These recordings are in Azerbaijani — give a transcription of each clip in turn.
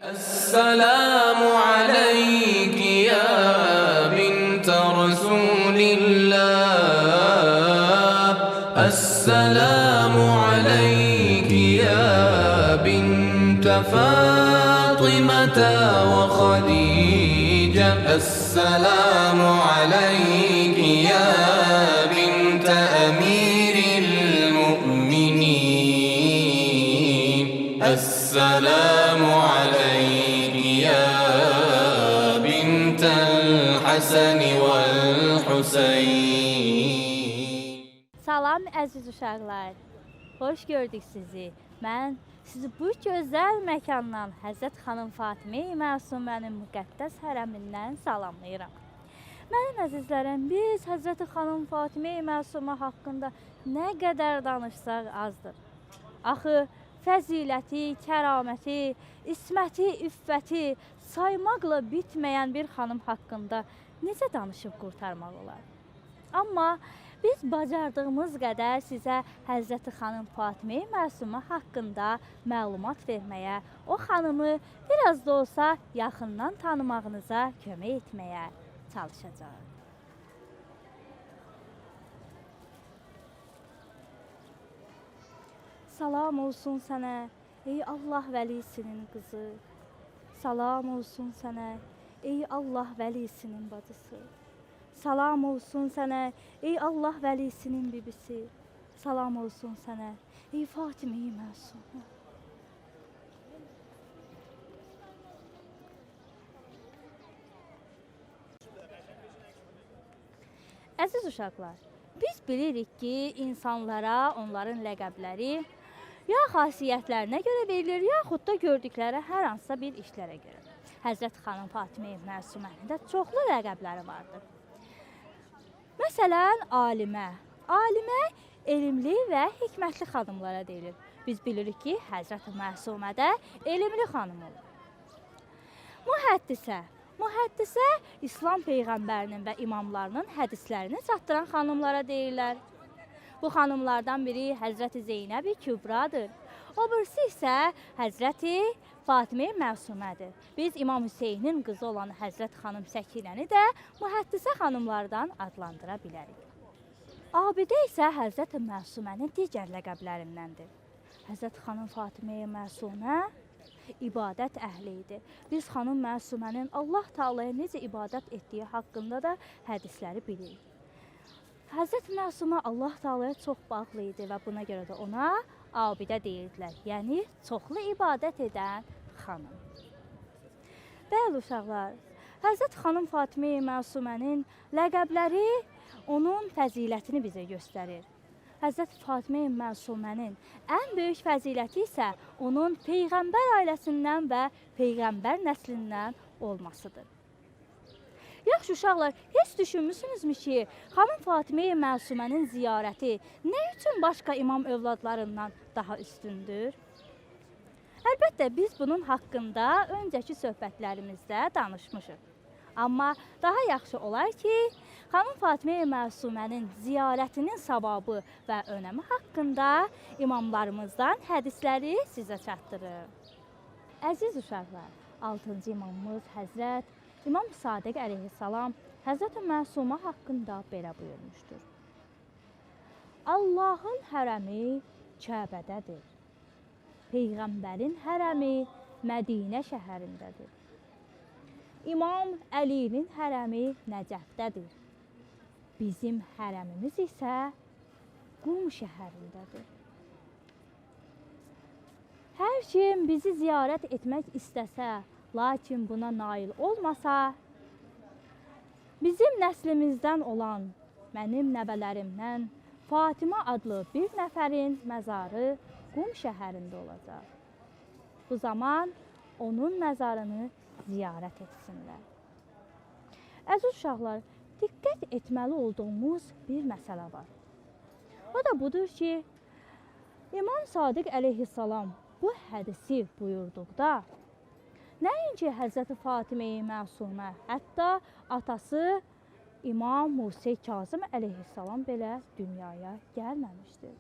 السلام عليك يا بنت رسول الله السلام عليك يا بنت فاطمة وخديجة السلام عليك يا بنت أمير المؤمنين السلام عليك يا بنت الحسن والحسين. Salam əziz uşaqlar. Xoş gördük sizi. Mən sizi bu gözəl məkandan Həzrət xanım Fatimə-i Məsumənin müqəddəs hərəmindən salamlayıram. Mənim əzizlərim, biz Həzrət xanım Fatimə-i Məsumə haqqında nə qədər danışsaq azdır. Axı fəziləti, kəraməti, isməti, iffəti saymaqla bitməyən bir xanım haqqında necə danışıb qurtarmaq olar? Amma biz bacardığımız qədər sizə Həzrət xanım Fatimə-i Məsumə haqqında məlumat verməyə, o xanımı biraz da olsa yaxından tanımağınıza kömək etməyə çalışacağıq. Salam olsun sənə, ey Allah vəlisinin qızı. Salam olsun sənə, ey Allah vəlisinin bacısı. Salam olsun sənə, ey Allah vəlisinin bibisi. Salam olsun sənə, ey Fatimə-i Məsumə. Əziz uşaqlar, biz bilirik ki, insanlara onların ləqəbləri ya xasiyyətlərinə görə verilir, yaxud da gördükləri hər hansısa bir işlərə görə. Həzrət xanım Fatimə-i Məsumənin də çoxlu ləqəbləri vardır. Məsələn, alimə. Alimə elmli və hikmətli xanımlara deyilir. Biz bilirik ki, Həzrət Məsumə də elmli xanım olur. Mühəddisə. Mühəddisə İslam Peyğəmbərinin və imamlarının hədislərini çatdıran xanımlara deyirlər. Bu xanımlardan biri Həzrəti Zeynəb-i Kübradır. O birisi isə Həzrəti Fatimə-i Məsumədir. Biz İmam Hüseynin qızı olan Həzrət xanım Səkinəni də mühəddisə xanımlardan adlandıra bilərik. Abidə isə Həzrət Məsumənin digər ləqəblərindəndir. Həzrət xanım Fatimə-i Məsumə ibadət əhli idi. Biz xanım Məsumənin Allah Taalaya necə ibadət etdiyi haqqında da hədisləri bilirik. Həzrət Məsumə Allah Taalaya çox bağlı idi və buna görə də ona abidə deyirdilər. Yəni, çoxlu ibadət edən xanım. Bəli uşaqlar, Həzrət xanım Fatimə-i Məsumənin ləqəbləri onun fəzilətini bizə göstərir. Həzrət Fatimə-i Məsumənin ən böyük fəziləti isə onun Peyğəmbər ailəsindən və Peyğəmbər nəslindən olmasıdır. Yaxşı uşaqlar, heç düşünmüsünüzmü ki, xanım Fatimə-i Məsumənin ziyarəti nə üçün başqa imam övladlarından daha üstündür? Əlbəttə, biz bunun haqqında öncəki söhbətlərimizdə danışmışıq. Amma daha yaxşı olar ki, xanım Fatimə-i Məsumənin ziyarətinin savabı və önəmi haqqında imamlarımızdan hədisləri sizə çatdırır. Əziz uşaqlar, 6-cı imamımız Həzrət İmam Sadiq əleyhissalam Həzrət Məsumə haqqında belə buyurmuşdur. Allahın hərəmi Kəbədədir. Peyğəmbərin hərəmi Mədinə şəhərindədir. İmam Əlinin hərəmi Nəcəfdədir. Bizim hərəmimiz isə Qum şəhərindədir. Hər kim bizi ziyarət etmək istəsə, lakin buna nail olmasa, bizim nəslimizdən olan mənim nəvələrimdən Fatimə adlı bir nəfərin məzarı Qum şəhərində olacaq. Bu zaman onun məzarını ziyarət etsinlər. Əziz uşaqlar, diqqət etməli olduğumuz bir məsələ var. O da budur ki, İmam Sadiq əleyhissalam bu hədisi buyurduqda, nəinki Həzrəti Fatimə-i Məsumə, hətta atası İmam Musa Kazım əleyhissalam belə dünyaya gəlməmişdir.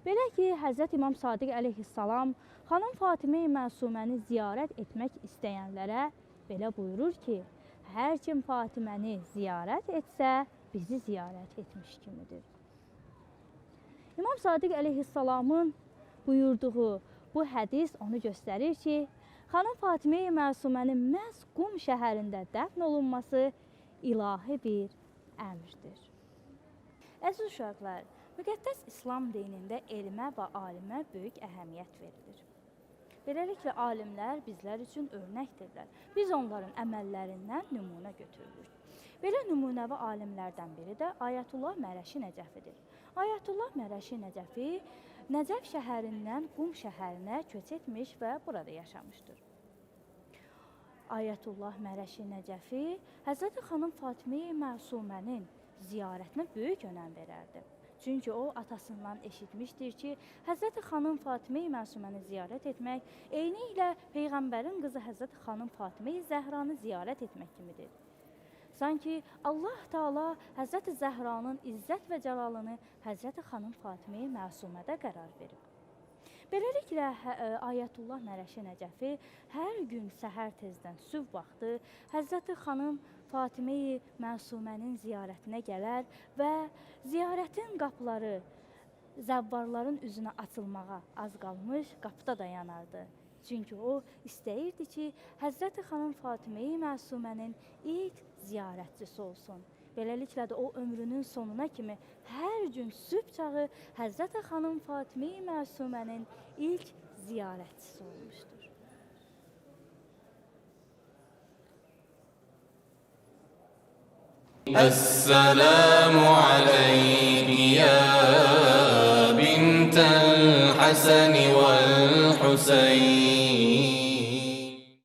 Belə ki, Həzrət İmam Sadiq əleyhissalam xanım Fatimə-i Məsuməni ziyarət etmək istəyənlərə belə buyurur ki, hər kim Fatiməni ziyarət etsə, bizi ziyarət etmiş kimidir. İmam Sadiq əleyhissalamın buyurduğu bu hədis onu göstərir ki, xanım Fatimə-i Məsumənin məhz Qum şəhərində dəfn olunması ilahi bir əmrdir. Əziz uşaqlar, müqəddəs İslam dinində elmə və alimə böyük əhəmiyyət verilir. Beləliklə, alimlər bizlər üçün örnəkdirlər. Biz onların əməllərindən nümunə götürürük. Belə nümunəvi alimlərdən biri də Ayətullah Mərəşi Nəcəfidir. Ayətullah Mərəşi Nəcəfi Nəcəf şəhərindən Qum şəhərinə köç etmiş və burada yaşamışdır. Ayətullah Mərəşi Nəcəfi Həzrəti xanım Fatimə-i Məsumənin ziyarətinə böyük önəm verərdi. Çünki o atasından eşitmişdir ki, Həzrəti xanım Fatimə-i Məsuməni ziyarət etmək eynilə Peyğəmbərin qızı Həzrəti xanım Fatimə-i Zəhranı ziyarət etmək kimidir. Sanki Allah Teala Həzrəti Zəhranın izzət və cəlalını Həzrəti xanım Fatimə-i Məsumədə qərar verib. Beləliklə, Ayətullah Mərəşi Nəcəfi hər gün səhər tezdən sübh vaxtı Həzrəti xanım Fatimə-i Məsumənin ziyarətinə gələr və ziyarətin qapıları zəvvarların üzünə açılmağa az qalmış qapıda dayanardı. Çünki o istəyirdi ki, Həzrəti xanım Fatimə-i Məsumənin ilk ziyarətçisi olsun. Beləliklə də o ömrünün sonuna kimi hər gün sübh çağı Həzrəti xanım Fatimə-i Məsumənin ilk ziyarətçisi olmuşdur. Esselamu aleyki ya bintel Hasan vel Hüseyin.